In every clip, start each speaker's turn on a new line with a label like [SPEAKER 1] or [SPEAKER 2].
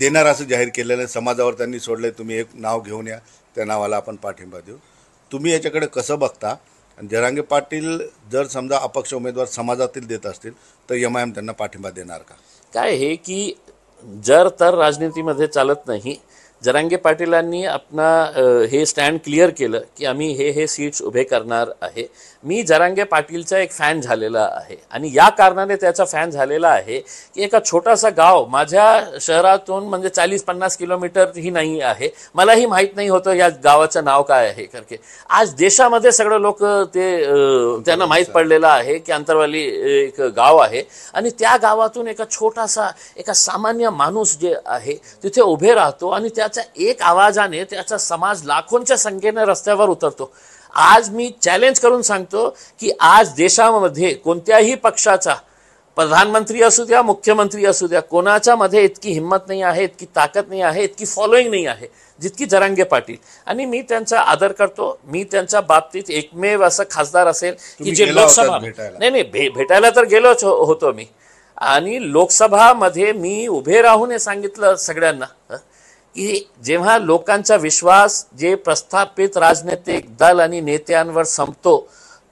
[SPEAKER 1] देणार असं जाहीर केलेलं आहे. समाजावर त्यांनी सोडलंय, तुम्ही एक नाव घेऊन या, त्या नावाला आपण पाठिंबा देऊ. तुम्ही याच्याकडे कसं बघता? आणि जरांगे पाटील जर समजा अपक्ष उमेदवार समाजातील देत असतील तर एमआयएम त्यांना पाठिंबा देणार का?
[SPEAKER 2] काय हे की जर तर राजनीतीमध्ये चालत नाही. जरांगे पाटीलांनी आपला हे स्टँड क्लिअर केलं की आम्ही हे सीट्स उभे करणार आहे. मी जरांगे पाटीलचा एक फॅन झालेला आहे आणि या कारणाने त्याचा फॅन झालेला आहे की एका छोटासा गाव माझ्या शहरातून म्हणजे 40-50 किलोमीटर ही नाही आहे. मलाही माहीत नाही होतं या गावाचं नाव काय आहे करके. आज देशामध्ये सगळे लोक ते त्यांना माहीत पडलेलं आहे की अंतरवाली एक गाव आहे आणि त्या गावातून एका सामान्य माणूस जे आहे तिथे उभे राहतो आणि त्याच्या एक आवाजाने त्याचा समाज लाखोंच्या संख्येने रस्त्यावर उतरतो. आज मी चॅलेंज करून सांगतो की आज देशामध्ये कोणत्याही पक्षाचा प्रधानमंत्री असू द्या, मुख्यमंत्री असू द्या, कोणाच्या मध्ये इतकी हिंमत नाही आहे, इतकी ताकद नाही आहे, इतकी फॉलोईंग नाही आहे जितकी जरांगे पाटील. आणि मी त्यांचा आदर करतो. मी त्यांच्या बाबतीत एकमेव असं खासदार असेल की जे लोकसभा नाही भेटायला तर गेलोच होतो मी. आणि लोकसभामध्ये मी उभे राहून हे सांगितलं सगळ्यांना की जेव्हा लोकांचा विश्वास जे प्रस्थापित राजनैतिक दल आणि नेत्यांवर संपतो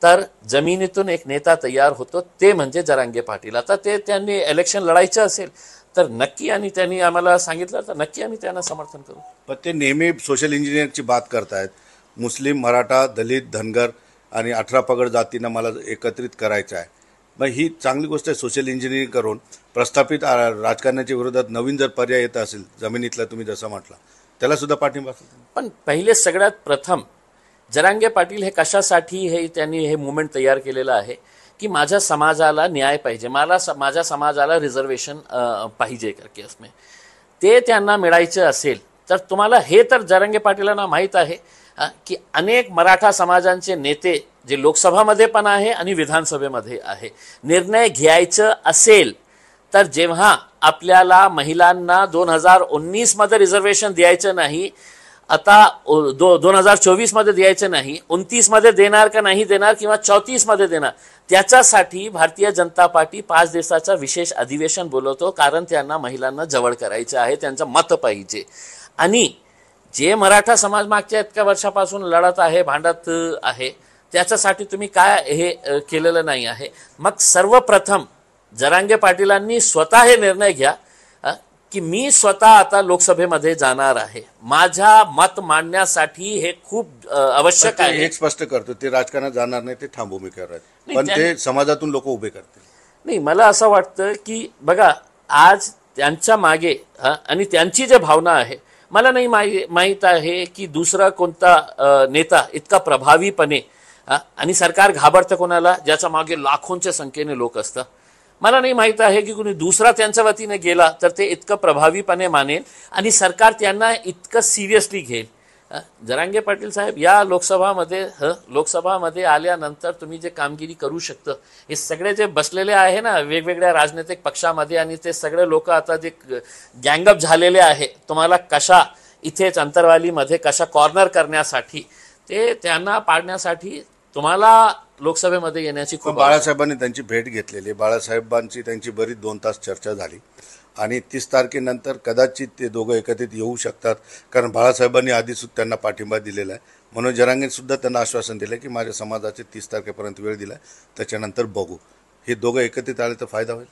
[SPEAKER 2] तर जमिनीतून एक नेता तयार होतो, ते म्हणजे जरांगे पाटील. आता ते त्यांनी इलेक्शन लढायचं असेल तर नक्की, आणि त्यांनी आम्हाला सांगितलं तर नक्की आम्ही त्यांना समर्थन करू.
[SPEAKER 1] पण ते नेहमी सोशल इंजिनिअरची बात करतायत. मुस्लिम, मराठा, दलित, धनगर आणि 18 पगड जातींना मला एकत्रित करायचं आहे. मग ही चांगली गोष्ट आहे. सोशल इंजिनिअरिंग करून प्रस्थापित राजकारणाच्या विरोधात नवीन जर पर्याय येत असेल जमिनीतला, तुम्ही जसं म्हटलं, त्याला सुद्धा पाठिंबा असेल.
[SPEAKER 2] पण पहिले सगळ्यात प्रथम जरांगे पाटील हे कशासाठी हे त्यांनी हे मुवमेंट तयार केलेलं आहे की माझ्या समाजाला न्याय पाहिजे, माझ्या समाजाला रिझर्वेशन पाहिजे करके असणे. ते त्यांना मिळायचं असेल तर तुम्हाला हे तर जरांगे पाटीलांना माहीत आहे की अनेक मराठा समाजांचे नेते जे लोकसभामध्ये पण आहे आणि विधानसभेमध्ये आहे. निर्णय घ्यायचं असेल तर जेव्हा आपल्याला महिलांना 2019 मध्ये रिझर्वेशन द्यायचं नाही, आता 2024 मध्ये द्यायचं नाही, 29 मध्ये देणार का नाही देणार किंवा 34 मध्ये देणार, त्याच्यासाठी भारतीय जनता पार्टी 5 दिवसाचा विशेष अधिवेशन बोलवतो. कारण त्यांना महिलांना जवळ करायचं आहे, त्यांचं मत पाहिजे. आणि जे मराठा समाज मागच्या इतक्या वर्षापासून लढत आहे, भांडत आहे, त्याच्यासाठी तुम्ही काय हे केलेलं नाही आहे. मग सर्वप्रथम जरांगे पाटीलांनी स्वतः हे निर्णय घ्या की मी स्वतः आता लोकसभेमध्ये जाणार आहे. माझ्या मत मांडण्यासाठी हे खूप आवश्यक आहे.
[SPEAKER 1] हे स्पष्ट करतो ते राजकारणात जाणार नाही, ते ठाम भूमिकेवर आहेत, पण ते समाजातून लोक उभे करतील.
[SPEAKER 2] नाही, मला असं वाटतं की बघा आज त्यांच्या मागे आणि त्यांची जे भावना आहे, मला नाही माहीत आहे की दुसरा कोणता नेता इतका प्रभावीपणे आणि सरकार घाबरतं कोणाला ज्याच्या मागे लाखोंच्या संख्येने लोक असतात. मला नाही माहीत आहे की कोणी दुसरा त्यांच्या वतीने गेला तर ते इतकं प्रभावीपणे मानेल आणि सरकार त्यांना इतकं सिरियसली घेईल. जरांगे पाटील साहेब या लोकसभामध्ये आल्यानंतर तुम्ही जे कामगिरी करू शकता, हे सगळे जे बसलेले आहे ना वेगवेगळ्या राजनैतिक पक्षामध्ये, आणि ते सगळे लोक आता जे गँगअप झालेले आहे तुम्हाला कशा इथेच अंतरवालीमध्ये कशा कॉर्नर करण्यासाठी, ते त्यांना पाडण्यासाठी तुम्हाला लोकसभेमध्ये येण्याची खूप.
[SPEAKER 1] बाळासाहेबांनी त्यांची भेट घेतलेली, बाळासाहेबांची त्यांची बरीच 2 तास चर्चा झाली आणि 30 तारखेनंतर कदाचित ते दोघं एकत्रित येऊ शकतात. कारण बाळासाहेबांनी आधीच त्यांना पाठिंबा दिलेला आहे. मनोज जरांगे सुद्धा त्यांना आश्वासन दिलं की माझ्या समाजाचे 30 तारखेपर्यंत वेळ दिला, त्याच्यानंतर बघू. हे दोघं एकत्रित आले तर फायदा होईल.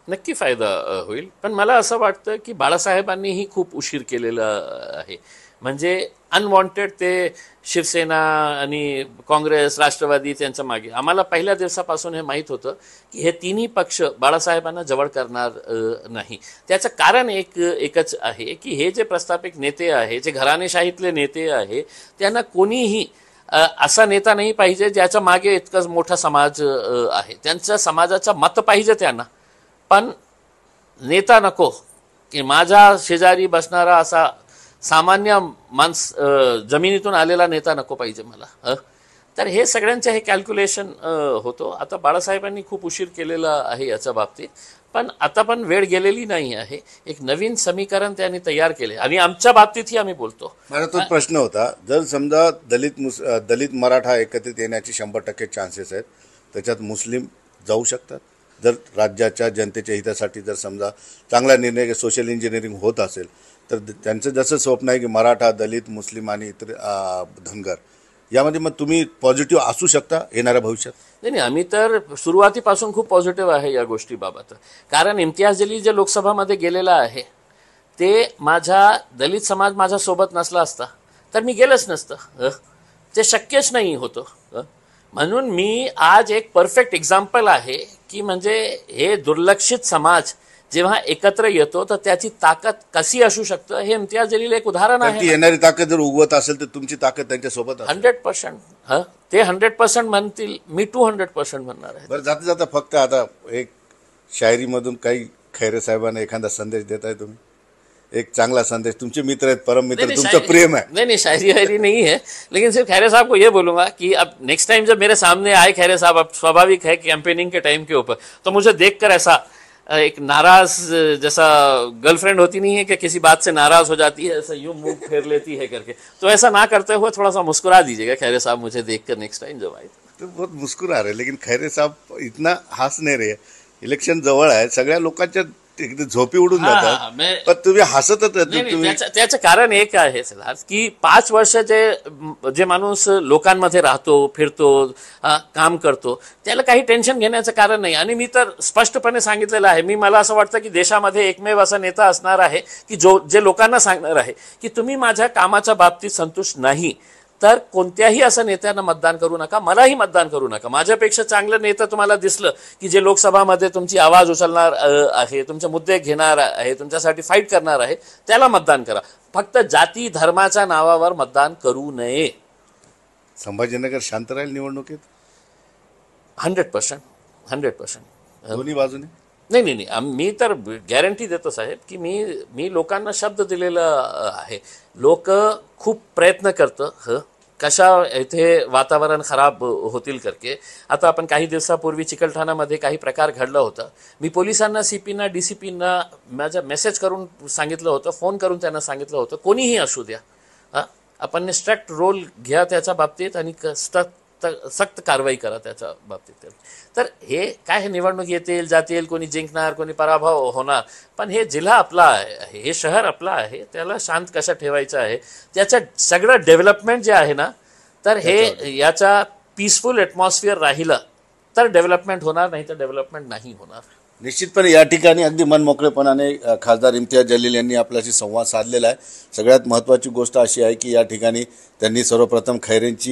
[SPEAKER 2] नक्की फायदा होईल. पण मला असं वाटतं की बाळासाहेबांनीही खूप उशीर केलेला आहे. म्हणजे अनवॉन्टेड ते शिवसेना आणि काँग्रेस, राष्ट्रवादी त्यांच्या मागे. आम्हाला पहिल्या दिवसापासून हे माहीत होतं की हे तिन्ही पक्ष बाळासाहेबांना जवळ करणार नाही. त्याचं कारण एकच आहे की हे जे प्रस्थापित नेते आहे, जे घराणेशाहीतले नेते आहे, त्यांना कोणीही असा नेता नाही पाहिजे ज्याच्या मागे इतकंच मोठा समाज आहे. त्यांच्या समाजाचं मत पाहिजे त्यांना, पण नेता नको की माझ्या शेजारी बसणारा असा सामान्य जमिनीतून आलेला नेता नको पाहिजे मला. तर हे सगळ्यांचं हे कॅल्क्युलेशन होतो. आता बाळासाहेबांनी खूप उशीर केलेला आहे याच्या बाबतीत, पण आता पण वेळ गेलेली नाही आहे. एक नवीन समीकरण त्यांनी तयार केले आणि आमच्या बाबतीतही आम्ही बोलतो.
[SPEAKER 1] मला तो प्रश्न होता, जर समजा दलित मराठा एकत्रित येण्याची 100% चान्सेस आहेत, त्याच्यात मुस्लिम जाऊ शकतात, जर राज्याच्या जनतेच्या हितासाठी जर समजा चांगला निर्णय सोशल इंजिनिअरिंग होत असेल तर त्यांचं जसं स्वप्न आहे की मराठा, दलित, मुस्लिम आणि इतर धनगर यामध्ये मग तुम्ही पॉझिटिव्ह असू शकता येणाऱ्या भविष्यात?
[SPEAKER 2] नाही, आम्ही तर सुरुवातीपासून खूप पॉझिटिव्ह आहे या गोष्टीबाबत. कारण इम्तियाज जलील जे लोकसभामध्ये गेलेला आहे ते माझा दलित समाज माझ्यासोबत नसला असता तर मी गेलंच नसतं. ते शक्यच नाही होतं. म्हणून मी आज एक परफेक्ट एक्झाम्पल आहे की म्हणजे हे दुर्लक्षित समाज जेव्हा एकत्र येतो तर त्याची ताकद कशी असू शकतं हे इम्तियाज जलील एक उदाहरण आहे.
[SPEAKER 1] ती येणारी ताकद जर उगवत असेल तर तुमची ताकद त्यांच्यासोबत असेल.
[SPEAKER 2] 100%. ते 100% म्हणतील, मी 200% म्हणणार आहे.
[SPEAKER 1] बरं, जाता जाता फक्त आता एक शायरीमधून काही खैरे साहेबांना एखादा संदेश देताय तुम्ही? एक चांगला संदेश. तुमचे मित्र आहेत, परम मित्र, तुमचं प्रेम है.
[SPEAKER 2] नहीं, शायरी वायरी नहीं है, लेकिन सिर्फ खैरे साहब को ये बोलूंगा कि अब नेक्स्ट टाइम जब मेरे सामने आए खैरे साहब, अब स्वाभाविक है कैंपेनिंग के टाइम के ऊपर तो मुझे देखकर ऐसा एक नाराज जैसा गर्लफ्रेंड होती नहीं है कि किसी बात से नाराज हो जाती है, ऐसा यूं मुंह फेर लेती है करके, तो ऐसा ना करते हुए थोड़ा सा मुस्कुरा दीजिएगा खैरे साहब मुझे देखकर नेक्स्ट टाइम जब आए.
[SPEAKER 1] तो बहुत मुस्कुरा रहे, लेकिन खैरे साहब इतना हंस नहीं रहे. इलेक्शन जवळ आहे, सगळ्या लोकांच्या एकदम झोपी उडून जातात, पण तुम्ही हसतच तुम्ही.
[SPEAKER 2] त्याचं कारण एक आहे सिद्धार्थ की 5 वर्ष जे माणूस लोकांमध्ये राहतो, फिरतो, काम करतो, त्याला काही टेन्शन घेण्याचं कारण नाही. आणि मी तर स्पष्टपणे सांगितलेलं आहे, मला असं वाटतं की देशामध्ये एकमेव असा नेता असणार आहे की जे लोकांना सांगणार आहे की तुम्ही माझ्या कामाच्या बाबतीत संतुष्ट नाही तर कोणत्याही असं नेत्यांना मतदान करू नका, मलाही मतदान करू नका. माझ्यापेक्षा चांगलं नेता तुम्हाला दिसलं की जे लोकसभामध्ये तुमची आवाज उचलणार आहे, तुमचे मुद्दे घेणार आहे, तुमच्यासाठी फाईट करणार आहे, त्याला मतदान करा. फक्त जाती धर्माच्या नावावर मतदान करू नये.
[SPEAKER 1] संभाजीनगर शांत राहील निवडणुकीत?
[SPEAKER 2] 100%.
[SPEAKER 1] दोन्ही बाजूने?
[SPEAKER 2] नाही, मी तर गॅरंटी देतो साहेब की मी लोकांना शब्द दिलेला आहे. लोक खूप प्रयत्न करतं कशा इथे वातावरण खराब होतील करके. आता आपण काही दिवसापूर्वी चिकलठाणामध्ये काही प्रकार घडला होता. मी पोलिसांना, सीपीना, डीसीपींना माझा मेसेज करून सांगितलं होतं, फोन करून त्यांना सांगितलं होतं, कोणीही असू द्या, आपण स्ट्रिक्ट रोल घ्या त्याच्या बाबतीत आणि सक्त कारवाई करा त्याच्या बाबतीत. तर हे काय, हे निवडणूक येतील जातील, कोणी जिंकणार कोणी पराभव होणार, पण हे जिल्हा आपला आहे, हे शहर आपला आहे, त्याला शांत कसं ठेवायचं आहे, त्याचं सगळं डेव्हलपमेंट जे आहे ना, तर हे याचा पीसफुल ॲटमॉस्फिअर राहिलं तर डेव्हलपमेंट होणार, नाही तर डेव्हलपमेंट नाही होणार.
[SPEAKER 1] निश्चितपणे या ठिकाणी अगदी मनमोकळेपणाने खासदार इम्तियाज जलील यांनी आपल्याशी संवाद साधलेला आहे. सगळ्यात महत्त्वाची गोष्ट अशी आहे की या ठिकाणी त्यांनी सर्वप्रथम खैरेंची